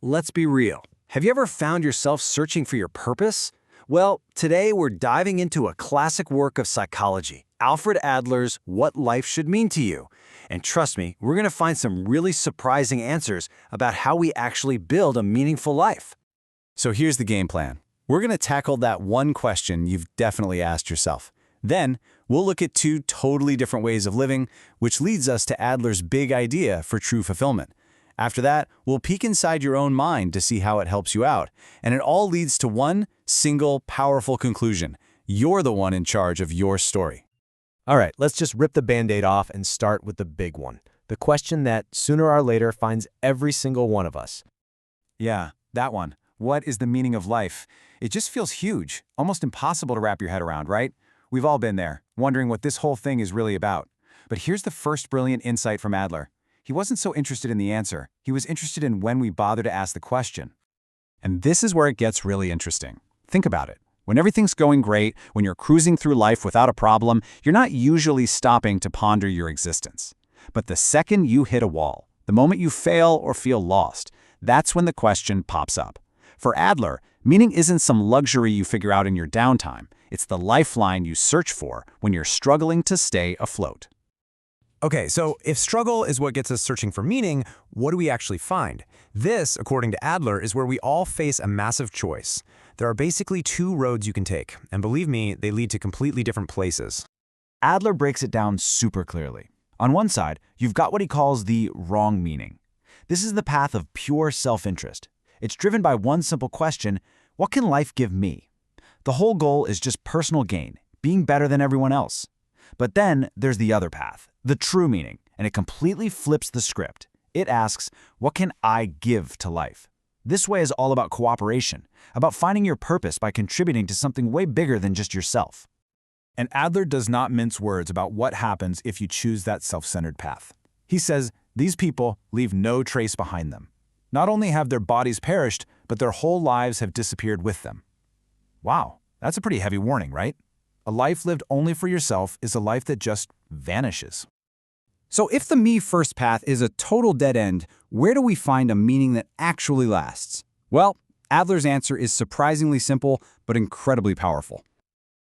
let's be real. Have you ever found yourself searching for your purpose? Well, today we're diving into a classic work of psychology, Alfred Adler's What Life Should Mean to You. And trust me, we're going to find some really surprising answers about how we actually build a meaningful life. So here's the game plan. We're going to tackle that one question you've definitely asked yourself. Then, we'll look at two totally different ways of living, which leads us to Adler's big idea for true fulfillment. After that, we'll peek inside your own mind to see how it helps you out. And it all leads to one single, powerful conclusion. You're the one in charge of your story. All right, let's just rip the Band-Aid off and start with the big one. The question that, sooner or later, finds every single one of us. Yeah, that one. What is the meaning of life? It just feels huge, almost impossible to wrap your head around, right? We've all been there, wondering what this whole thing is really about. But here's the first brilliant insight from Adler. He wasn't so interested in the answer. He was interested in when we bother to ask the question. And this is where it gets really interesting. Think about it. When everything's going great, when you're cruising through life without a problem, you're not usually stopping to ponder your existence. But the second you hit a wall, the moment you fail or feel lost, that's when the question pops up. For Adler, meaning isn't some luxury you figure out in your downtime. It's the lifeline you search for when you're struggling to stay afloat. Okay, so if struggle is what gets us searching for meaning, what do we actually find? This, according to Adler, is where we all face a massive choice. There are basically two roads you can take, and believe me, they lead to completely different places. Adler breaks it down super clearly. On one side, you've got what he calls the wrong meaning. This is the path of pure self-interest. It's driven by one simple question: what can life give me? The whole goal is just personal gain, being better than everyone else. But then there's the other path, the true meaning, and it completely flips the script. It asks, what can I give to life? This way is all about cooperation, about finding your purpose by contributing to something way bigger than just yourself. And Adler does not mince words about what happens if you choose that self-centered path. He says these people leave no trace behind them. Not only have their bodies perished, but their whole lives have disappeared with them. Wow, that's a pretty heavy warning, right? A life lived only for yourself is a life that just vanishes. So if the me-first path is a total dead end, where do we find a meaning that actually lasts? Well, Adler's answer is surprisingly simple, but incredibly powerful.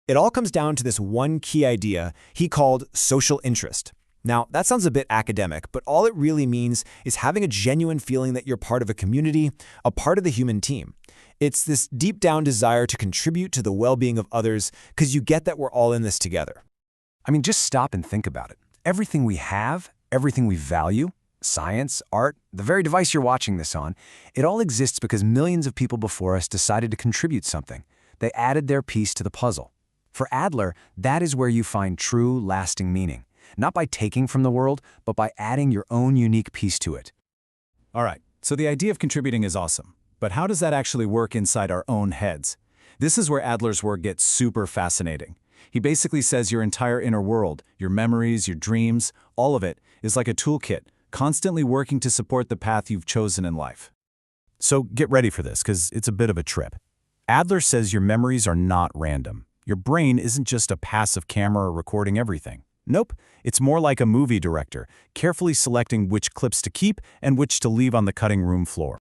It all comes down to this one key idea he called social interest. Now, that sounds a bit academic, but all it really means is having a genuine feeling that you're part of a community, a part of the human team. It's this deep-down desire to contribute to the well-being of others because you get that we're all in this together. I mean, just stop and think about it. Everything we have, everything we value, science, art, the very device you're watching this on, it all exists because millions of people before us decided to contribute something. They added their piece to the puzzle. For Adler, that is where you find true, lasting meaning. Not by taking from the world, but by adding your own unique piece to it. All right, so the idea of contributing is awesome. But how does that actually work inside our own heads? This is where Adler's work gets super fascinating. He basically says your entire inner world, your memories, your dreams, all of it is like a toolkit, constantly working to support the path you've chosen in life. So get ready for this, because it's a bit of a trip. Adler says your memories are not random. Your brain isn't just a passive camera recording everything. Nope, it's more like a movie director, carefully selecting which clips to keep and which to leave on the cutting room floor.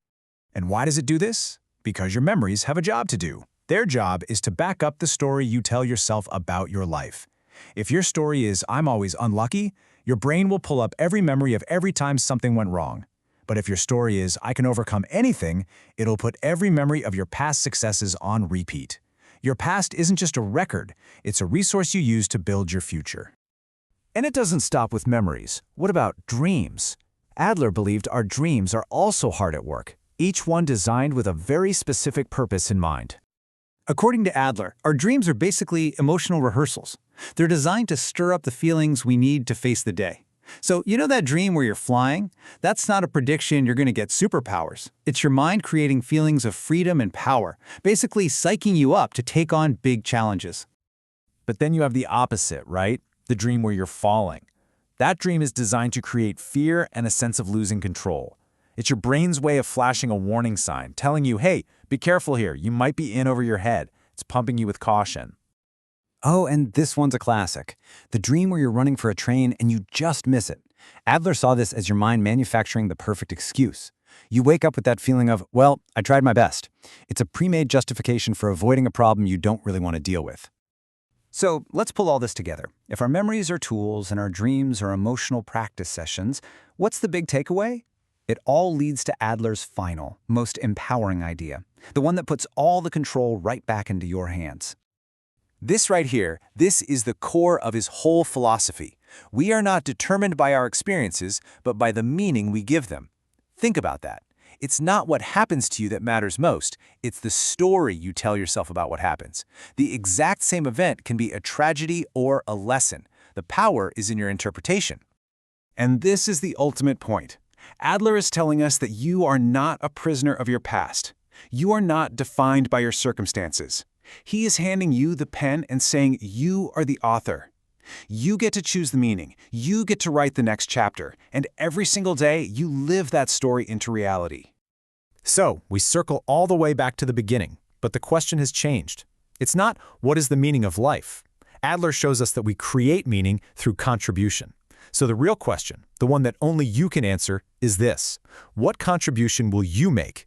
And why does it do this? Because your memories have a job to do. Their job is to back up the story you tell yourself about your life. If your story is, I'm always unlucky, your brain will pull up every memory of every time something went wrong. But if your story is, I can overcome anything, it'll put every memory of your past successes on repeat. Your past isn't just a record, it's a resource you use to build your future. And it doesn't stop with memories. What about dreams? Adler believed our dreams are also hard at work, each one designed with a very specific purpose in mind. According to Adler, our dreams are basically emotional rehearsals. They're designed to stir up the feelings we need to face the day. So, you know that dream where you're flying? That's not a prediction you're going to get superpowers. It's your mind creating feelings of freedom and power, basically psyching you up to take on big challenges. But then you have the opposite, right? The dream where you're falling. That dream is designed to create fear and a sense of losing control. It's your brain's way of flashing a warning sign, telling you, hey, be careful here, you might be in over your head. It's pumping you with caution. Oh, and this one's a classic. The dream where you're running for a train and you just miss it. Adler saw this as your mind manufacturing the perfect excuse. You wake up with that feeling of, well, I tried my best. It's a pre-made justification for avoiding a problem you don't really want to deal with. So let's pull all this together. If our memories are tools and our dreams are emotional practice sessions, what's the big takeaway? It all leads to Adler's final, most empowering idea, the one that puts all the control right back into your hands. This right here, this is the core of his whole philosophy. We are not determined by our experiences, but by the meaning we give them. Think about that. It's not what happens to you that matters most. It's the story you tell yourself about what happens. The exact same event can be a tragedy or a lesson. The power is in your interpretation. And this is the ultimate point. Adler is telling us that you are not a prisoner of your past. You are not defined by your circumstances. He is handing you the pen and saying you are the author. You get to choose the meaning. You get to write the next chapter. And every single day, you live that story into reality. So, we circle all the way back to the beginning, but the question has changed. It's not, what is the meaning of life? Adler shows us that we create meaning through contribution. So the real question, the one that only you can answer, is this: what contribution will you make